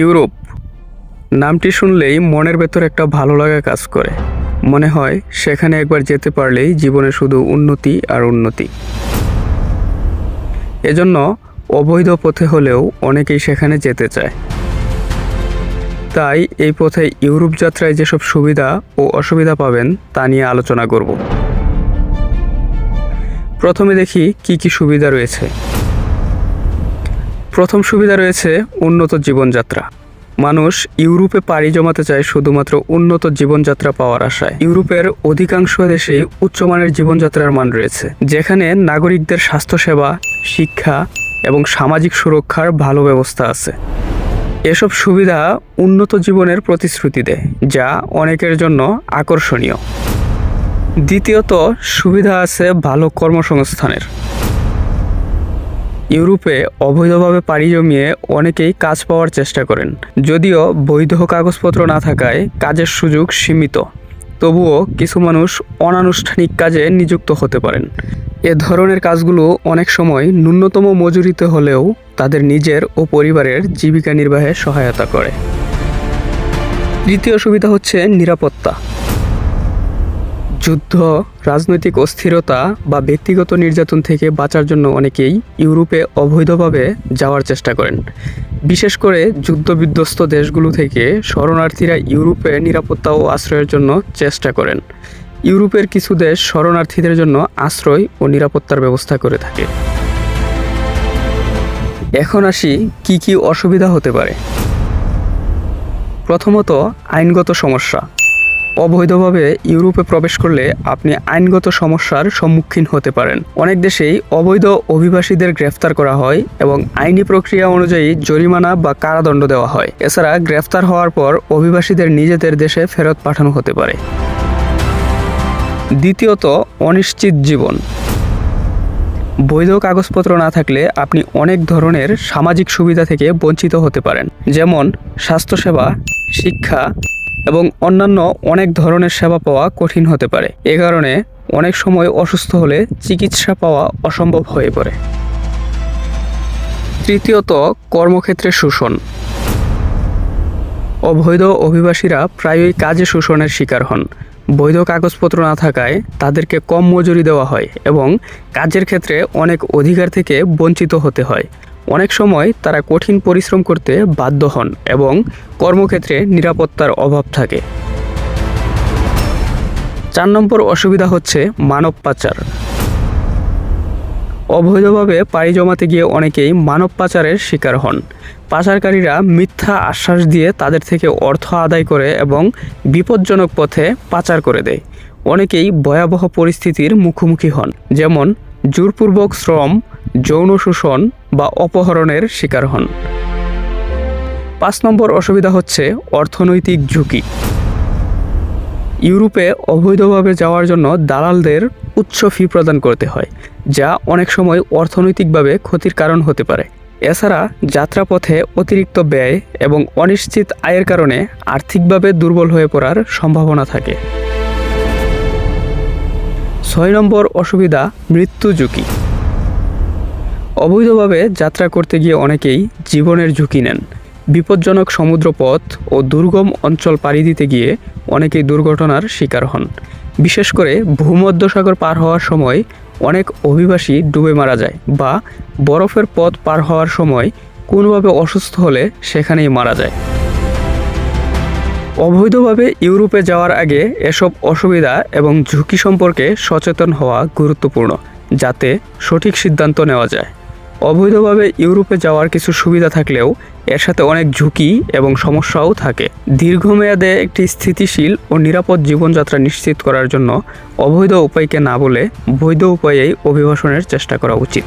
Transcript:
Europe নামটি শুনলেই মনের ভেতর একটা ভালো লাগা কাজ করে। মনে হয় সেখানে একবার যেতে পারলেই জীবনে শুধু উন্নতি আর উন্নতি। এজন্য অবৈধ পথে হলেও অনেকেই সেখানে যেতে চায়। তাই এই পথে ইউরোপ যাত্রায় যেসব সুবিধা ও অসুবিধা পাবেন তা নিয়ে আলোচনা করব। প্রথমে দেখি কি কি সুবিধা রয়েছে। প্রথম সুবিধা রয়েছে উন্নত জীবনযাত্রা। মানুষ ইউরোপে পাড়ি জমাতে চায় শুধুমাত্র উন্নত জীবনযাত্রা পাওয়ার আশায়। ইউরোপের অধিকাংশ দেশেই উচ্চমানের জীবনযাত্রার মান রয়েছে, যেখানে নাগরিকদের স্বাস্থ্যসেবা, শিক্ষা এবং সামাজিক সুরক্ষার ভালো ব্যবস্থা আছে। এসব সুবিধা উন্নত জীবনের প্রতিশ্রুতি দেয়, যা অনেকের জন্য আকর্ষণীয়। দ্বিতীয়ত, সুবিধা আছে ভালো কর্মসংস্থানের। ইউরোপে অবৈধভাবে পাড়ি জমিয়ে অনেকেই কাজ পাওয়ার চেষ্টা করেন। যদিও বৈধ কাগজপত্র না থাকায় কাজের সুযোগ সীমিত, তবুও কিছু মানুষ অনানুষ্ঠানিক কাজে নিযুক্ত হতে পারেন। এ ধরনের কাজগুলো অনেক সময় ন্যূনতম মজুরিতে হলেও তাদের নিজের ও পরিবারের জীবিকা নির্বাহে সহায়তা করে। তৃতীয় সুবিধা হচ্ছে নিরাপত্তা। যুদ্ধ, রাজনৈতিক অস্থিরতা বা ব্যক্তিগত নির্যাতন থেকে বাঁচার জন্য অনেকেই ইউরোপে অবৈধভাবে যাওয়ার চেষ্টা করেন। বিশেষ করে যুদ্ধবিধ্বস্ত দেশগুলো থেকে শরণার্থীরা ইউরোপে নিরাপত্তা ও আশ্রয়ের জন্য চেষ্টা করেন। ইউরোপের কিছু দেশ শরণার্থীদের জন্য আশ্রয় ও নিরাপত্তার ব্যবস্থা করে থাকে। এখন আসি কি কি অসুবিধা হতে পারে। প্রথমত, আইনগত সমস্যা। অবৈধভাবে ইউরোপে প্রবেশ করলে আপনি আইনগত সমস্যার সম্মুখীন হতে পারেন। অনেক দেশেই অবৈধ অভিবাসীদের গ্রেফতার করা হয় এবং আইনি প্রক্রিয়া অনুযায়ী জরিমানা বা কারাদণ্ড দেওয়া হয়। এছাড়া গ্রেফতার হওয়ার পর অভিবাসীদের নিজেদের দেশে ফেরত পাঠানো হতে পারে। দ্বিতীয়ত, অনিশ্চিত জীবন। বৈধ কাগজপত্র না থাকলে আপনি অনেক ধরনের সামাজিক সুবিধা থেকে বঞ্চিত হতে পারেন, যেমন স্বাস্থ্যসেবা, শিক্ষা এবং অন্যান্য অনেক ধরনের সেবা পাওয়া কঠিন হতে পারে। এ কারণে অনেক সময় অসুস্থ হলে চিকিৎসা পাওয়া অসম্ভব হয়ে পড়ে। তৃতীয়ত, কর্মক্ষেত্রে শোষণ। অবৈধ অভিবাসীরা প্রায়ই কাজে শোষণের শিকার হন। বৈধ কাগজপত্র না থাকায় তাদেরকে কম মজুরি দেওয়া হয় এবং কাজের ক্ষেত্রে অনেক অধিকার থেকে বঞ্চিত হতে হয়। অনেক সময় তারা কঠিন পরিশ্রম করতে বাধ্য হন এবং কর্মক্ষেত্রে নিরাপত্তার অভাব থাকে। 4 নম্বর অসুবিধা হচ্ছে মানব পাচার। অবৈধভাবে পাড়ি জমাতে গিয়ে অনেকেই মানব পাচারের শিকার হন। পাচারকারীরা মিথ্যা আশ্বাস দিয়ে তাদের থেকে অর্থ আদায় করে এবং বিপজ্জনক পথে পাচার করে দেয়। অনেকেই ভয়াবহ পরিস্থিতির মুখোমুখি হন, যেমন জোরপূর্বক শ্রম, যৌন শোষণ বা অপহরণের শিকার হন। 5 নম্বর অসুবিধা হচ্ছে অর্থনৈতিক ঝুঁকি। ইউরোপে অবৈধভাবে যাওয়ার জন্য দালালদের উচ্চ ফি প্রদান করতে হয়, যা অনেক সময় অর্থনৈতিকভাবে ক্ষতির কারণ হতে পারে। এছাড়া যাত্রাপথে অতিরিক্ত ব্যয় এবং অনিশ্চিত আয়ের কারণে আর্থিকভাবে দুর্বল হয়ে পড়ার সম্ভাবনা থাকে। 6 নম্বর অসুবিধা মৃত্যু ঝুঁকি। অবৈধভাবে যাত্রা করতে গিয়ে অনেকেই জীবনের ঝুঁকি নেন। বিপজ্জনক সমুদ্রপথ ও দুর্গম অঞ্চল পাড়ি দিতে গিয়ে অনেকেই দুর্ঘটনার শিকার হন। বিশেষ করে ভূমধ্যসাগর পার হওয়ার সময় অনেক অভিবাসী ডুবে মারা যায় বা বরফের পথ পার হওয়ার সময় কোনোভাবে অসুস্থ হলে সেখানেই মারা যায়। অবৈধভাবে ইউরোপে যাওয়ার আগে এসব অসুবিধা এবং ঝুঁকি সম্পর্কে সচেতন হওয়া গুরুত্বপূর্ণ, যাতে সঠিক সিদ্ধান্ত নেওয়া যায়। অবৈধভাবে ইউরোপে যাওয়ার কিছু সুবিধা থাকলেও এর সাথে অনেক ঝুঁকি এবং সমস্যাও থাকে। দীর্ঘমেয়াদে একটি স্থিতিশীল ও নিরাপদ জীবনযাত্রা নিশ্চিত করার জন্য অবৈধ উপায়কে না বলে বৈধ উপায়েই অভিবাসনের চেষ্টা করা উচিত।